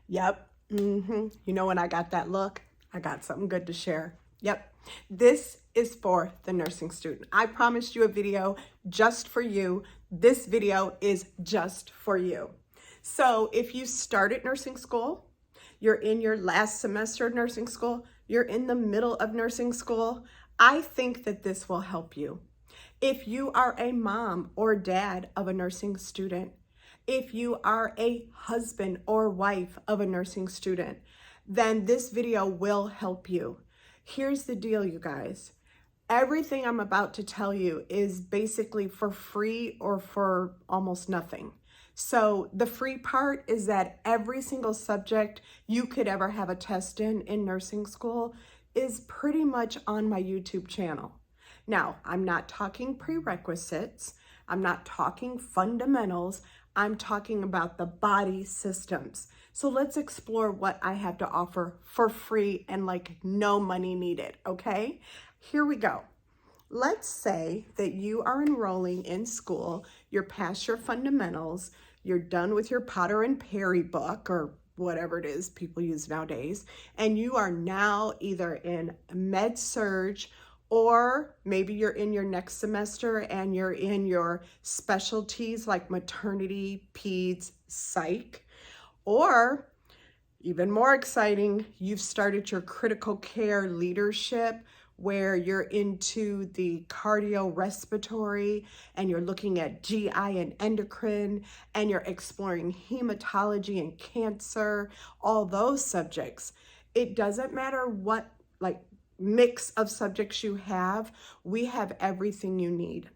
Yep. You know when I got that look, I got something good to share. Yep. This is for the nursing student. I promised you a video just for you. This video is just for you. So if you started nursing school, you're in your last semester of nursing school, you're in the middle of nursing school, I think that this will help you. If you are a mom or dad of a nursing student, if you are a husband or wife of a nursing student, then this video will help you. Here's the deal, you guys. Everything I'm about to tell you is basically for free or for almost nothing. So the free part is that every single subject you could ever have a test in nursing school is pretty much on my YouTube channel. Now, I'm not talking prerequisites. I'm not talking fundamentals. I'm talking about the body systems. So let's explore what I have to offer for free and like no money needed, okay? Here we go. Let's say that you are enrolling in school, you're past your fundamentals, you're done with your Potter and Perry book or whatever it is people use nowadays, and you are now either in med surg or maybe you're in your next semester and you're in your specialties like maternity, peds, psych, or even more exciting, you've started your critical care leadership where you're into the cardiorespiratory and you're looking at GI and endocrine and you're exploring hematology and cancer, all those subjects. It doesn't matter what mix of subjects you have, we have everything you need.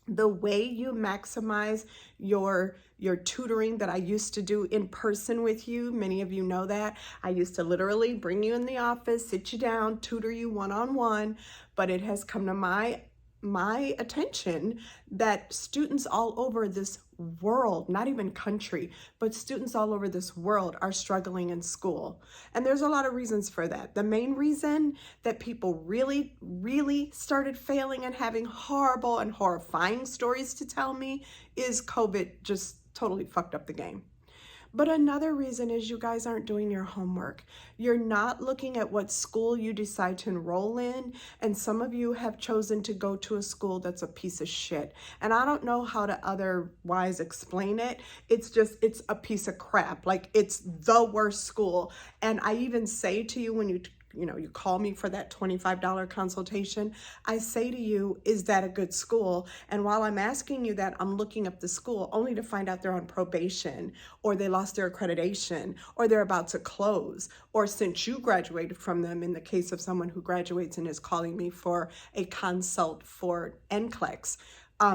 The way you maximize your tutoring that I used to do in person with you, many of you know that. I used to literally bring you in the office, sit you down, tutor you one-on-one, but it has come to my attention that students all over this world, not even country, but students all over this world are struggling in school. And there's a lot of reasons for that. The main reason that people really started failing and having horrible and horrifying stories to tell me is COVID just totally fucked up the game. But another reason is you guys aren't doing your homework. You're not looking at what school you decide to enroll in, and some of you have chosen to go to a school that's a piece of shit. And I don't know how to otherwise explain it. It's a piece of crap. Like, it's the worst school. And I even say to you when you call me for that $25 consultation, I say to you, is that a good school? And while I'm asking you that, I'm looking up the school only to find out they're on probation, or they lost their accreditation, or they're about to close, or since you graduated from them, in the case of someone who graduates and is calling me for a consult for NCLEX,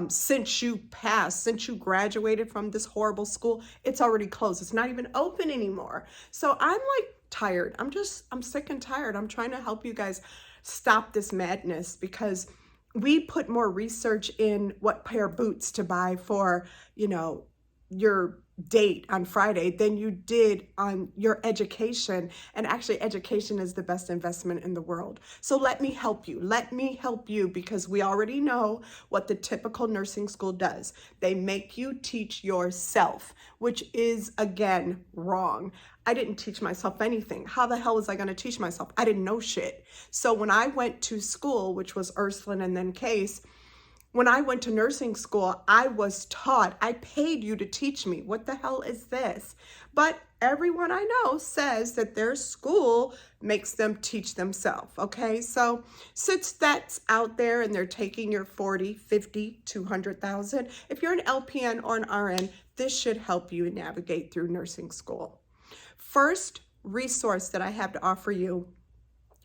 since you graduated from this horrible school, it's already closed. It's not even open anymore. So I'm like tired. I'm sick and tired. I'm trying to help you guys stop this madness because we put more research in what pair of boots to buy for, your date on Friday than you did on your education. And actually, education is the best investment in the world. So let me help you. Let me help you because we already know what the typical nursing school does. They make you teach yourself, which is, again, wrong. I didn't teach myself anything. How the hell was I going to teach myself? I didn't know shit. So when I went to school, which was Ursuline and then Case, when I went to nursing school, I was taught, I paid you to teach me. What the hell is this? But everyone I know says that their school makes them teach themselves, okay? So since that's out there and they're taking your 40, 50, 200,000, if you're an LPN or an RN, this should help you navigate through nursing school. First resource that I have to offer you,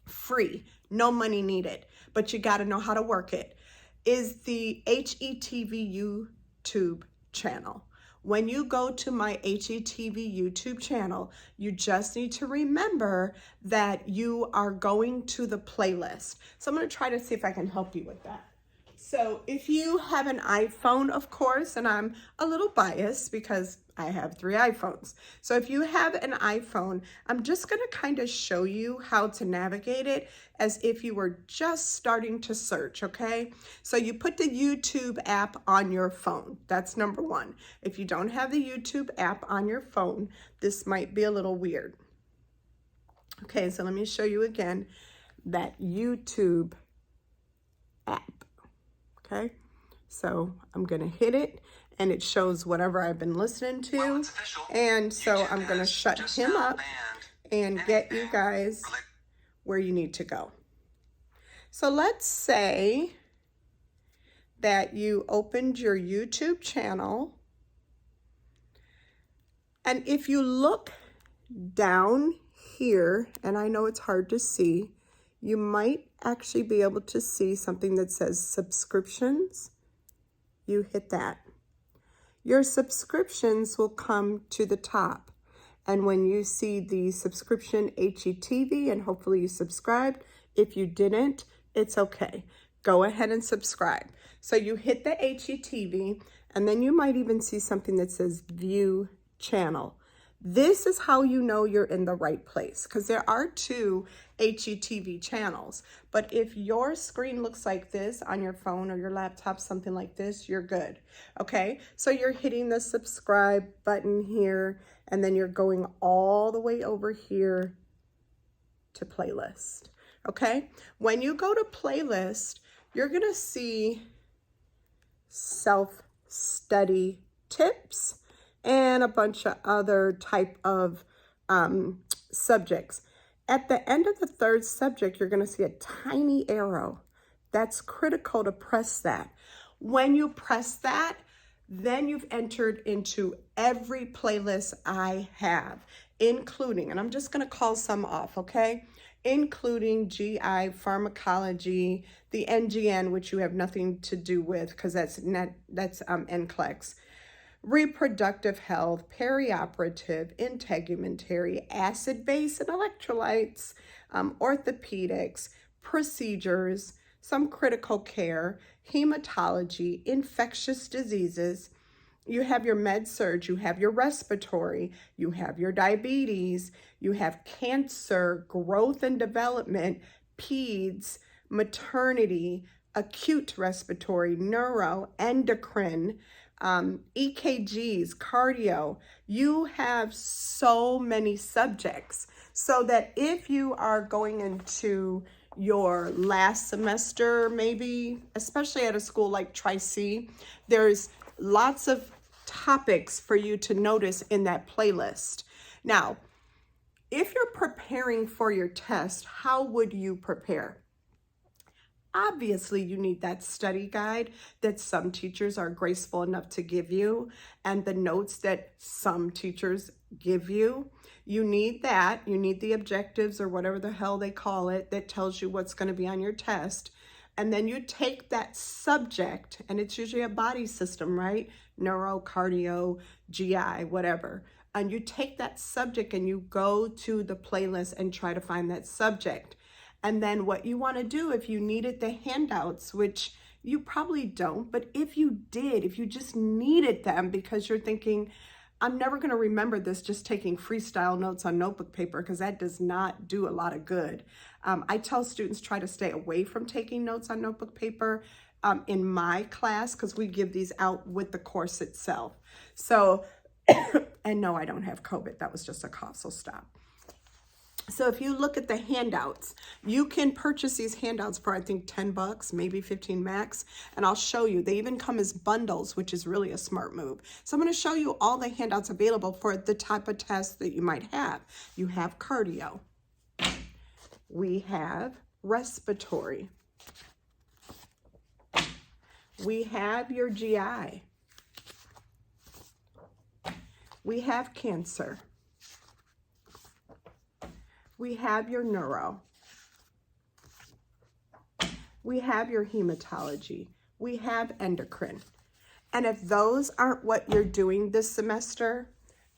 free, no money needed, but you got to know how to work it, is the HETV YouTube channel. When you go to my HETV YouTube channel, you just need to remember that you are going to the playlist. So I'm going to try to see if I can help you with that. So if you have an iPhone, of course, and I'm a little biased because I have 3 iPhones. So if you have an iPhone, I'm just going to kind of show you how to navigate it as if you were just starting to search, okay? So you put the YouTube app on your phone. That's number 1. If you don't have the YouTube app on your phone, this might be a little weird. Okay, so let me show you again that YouTube app, okay? So I'm going to hit it, and it shows whatever I've been listening to. And so I'm going to shut him up and get you guys where you need to go. So let's say that you opened your YouTube channel. And if you look down here, and I know it's hard to see, you might actually be able to see something that says subscriptions. You hit that. Your subscriptions will come to the top. And when you see the subscription HETV, and hopefully you subscribed, if you didn't, it's okay. Go ahead and subscribe. So you hit the HETV, and then you might even see something that says view channel. This is how you know you're in the right place, because there are 2 HETV channels. But if your screen looks like this on your phone or your laptop, something like this, you're good. Okay, so you're hitting the subscribe button here, and then you're going all the way over here to playlist. Okay, when you go to playlist, you're gonna see self-study tips and a bunch of other type of subjects. At the end of the 3rd subject, you're going to see a tiny arrow. That's critical to press that. When you press that, then you've entered into every playlist I have, including, and I'm just going to call some off, okay? Including GI, pharmacology, the NGN, which you have nothing to do with because that's NCLEX. Reproductive health, perioperative, integumentary, acid-base and electrolytes, orthopedics, procedures, some critical care, hematology, infectious diseases. You have your med-surg, you have your respiratory, you have your diabetes, you have cancer, growth and development, peds, maternity, acute respiratory, neuro, endocrine, EKGs, cardio. You have so many subjects, so that if you are going into your last semester, maybe, especially at a school like Tri-C, there's lots of topics for you to notice in that playlist. Now, if you're preparing for your test, how would you prepare? Obviously, you need that study guide that some teachers are graceful enough to give you, and the notes that some teachers give you. You need that. You need the objectives or whatever the hell they call it that tells you what's going to be on your test. And then you take that subject, and it's usually a body system, right? Neuro, cardio, GI, whatever. And you take that subject and you go to the playlist and try to find that subject. And then what you want to do, if you needed the handouts, which you probably don't, but if you did, if you just needed them because you're thinking, I'm never going to remember this just taking freestyle notes on notebook paper, because that does not do a lot of good. I tell students try to stay away from taking notes on notebook paper in my class, because we give these out with the course itself. So, and no, I don't have COVID. That was just a cough, so stop. So if you look at the handouts, you can purchase these handouts for, I think, 10 bucks, maybe 15 max. And I'll show you. They even come as bundles, which is really a smart move. So I'm going to show you all the handouts available for the type of test that you might have. You have cardio. We have respiratory. We have your GI. We have cancer. We have your neuro. We have your hematology. We have endocrine. And if those aren't what you're doing this semester,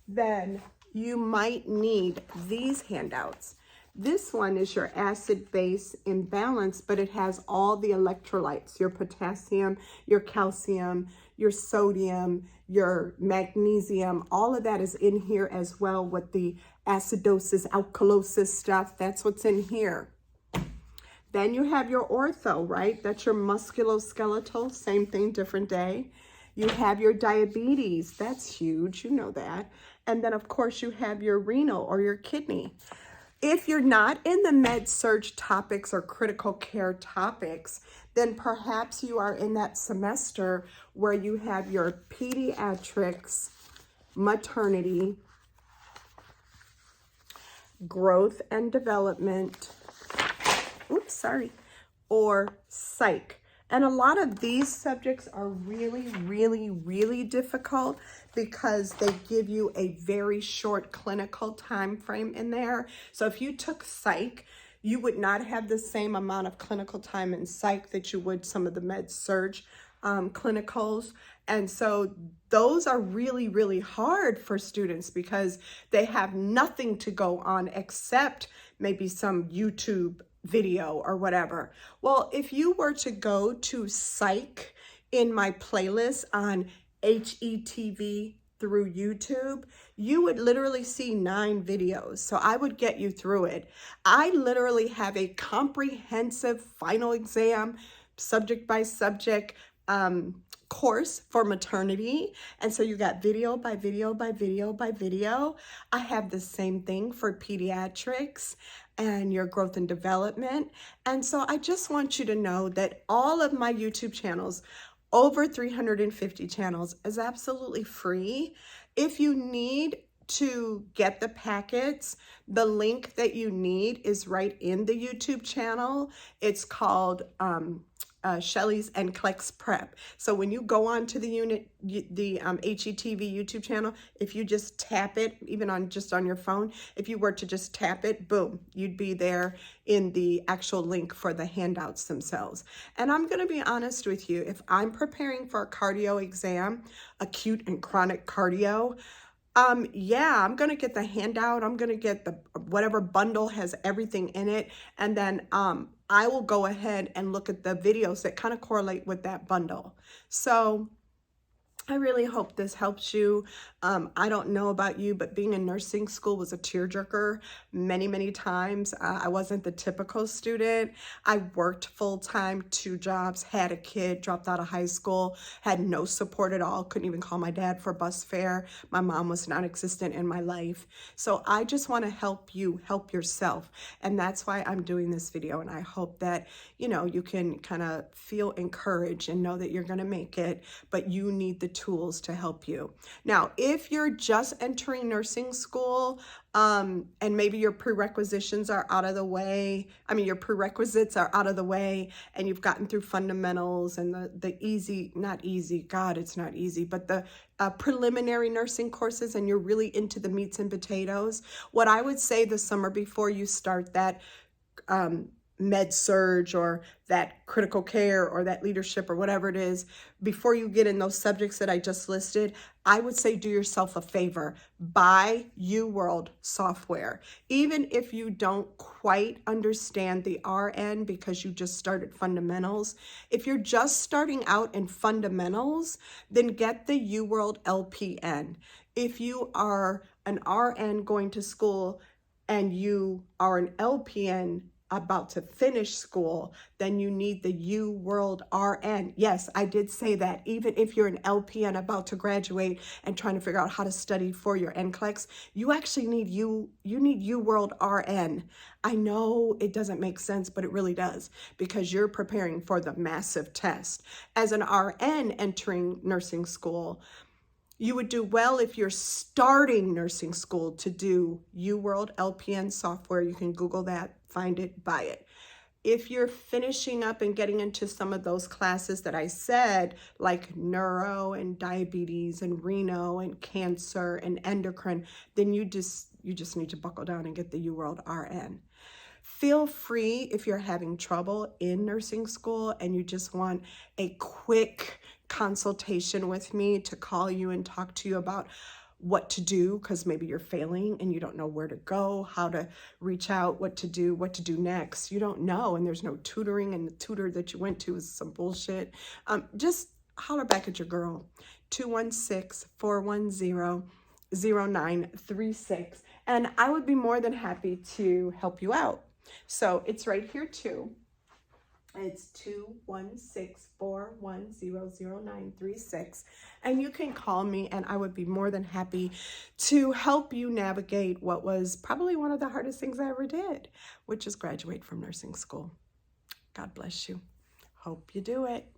then you might need these handouts. This one is your acid-base imbalance, but it has all the electrolytes, your potassium, your calcium, your sodium, your magnesium, all of that is in here as well with the acidosis, alkalosis stuff. That's what's in here. Then you have your ortho, right? That's your musculoskeletal, same thing, different day. You have your diabetes, that's huge, you know that. And then of course you have your renal or your kidney. If you're not in the med-surg topics or critical care topics, then perhaps you are in that semester where you have your pediatrics, maternity, growth and development, or psych. And a lot of these subjects are really, really, really difficult because they give you a very short clinical time frame in there. So if you took psych, you would not have the same amount of clinical time in psych that you would some of the med-surg clinicals. And so those are really, really hard for students because they have nothing to go on except maybe some YouTube video or whatever. Well, if you were to go to psych in my playlist on HETV through YouTube, you would literally see 9 videos. So I would get you through it. I literally have a comprehensive final exam, subject by subject, course for maternity. And so you got video by video by video by video. I have the same thing for pediatrics and your growth and development. And so I just want you to know that all of my YouTube channels, over 350 channels, is absolutely free. If you need to get the packets, the link that you need is right in the YouTube channel. It's called CHELLYS NCLEX PREP. So when you go on to the HETV YouTube channel, if you just tap it, even on your phone, if you were to just tap it, boom, you'd be there in the actual link for the handouts themselves. And I'm going to be honest with you, if I'm preparing for a cardio exam, acute and chronic cardio, yeah, I'm going to get the handout. I'm going to get the whatever bundle has everything in it. And then I will go ahead and look at the videos that kind of correlate with that bundle. So I really hope this helps you. I don't know about you, but being in nursing school was a tearjerker many, many times. I wasn't the typical student. I worked full-time, 2 jobs, had a kid, dropped out of high school, had no support at all, couldn't even call my dad for bus fare. My mom was non-existent in my life. So I just want to help you help yourself. And that's why I'm doing this video. And I hope that, you know, you can kind of feel encouraged and know that you're going to make it, but you need the tools to help you. Now, if you're just entering nursing school, and maybe your prerequisites are out of the way, your prerequisites are out of the way, and you've gotten through fundamentals and the easy, not easy, God, it's not easy, but the preliminary nursing courses, and you're really into the meats and potatoes, what I would say the summer before you start that med-surg or that critical care or that leadership or whatever it is, before you get in those subjects that I just listed, I would say do yourself a favor. Buy youre software. Even if you don't quite understand the RN because you just started fundamentals, if you're just starting out in fundamentals, then get the youre LPN. If you are an RN going to school and you are an LPN about to finish school, then you need the youre RN. Yes, I did say that. Even if you're an LPN about to graduate and trying to figure out how to study for your NCLEX, you actually need you need youre RN. I know it doesn't make sense, but it really does, because you're preparing for the massive test. As an RN entering nursing school, you would do well if you're starting nursing school to do youre LPN software. You can Google that, find it, buy it. If you're finishing up and getting into some of those classes that I said, like neuro and diabetes and reno and cancer and endocrine, then you just need to buckle down and get the youre RN. Feel free, if you're having trouble in nursing school and you just want a quick consultation with me, to call you and talk to you about what to do, because maybe you're failing and you don't know where to go, how to reach out, what to do next. You don't know, and there's no tutoring, and the tutor that you went to is some bullshit. Just holler back at your girl. 216-410-0936. And I would be more than happy to help you out. So it's right here too. It's 216-410-0936. And you can call me and I would be more than happy to help you navigate what was probably one of the hardest things I ever did, which is graduate from nursing school. God bless you. Hope you do it.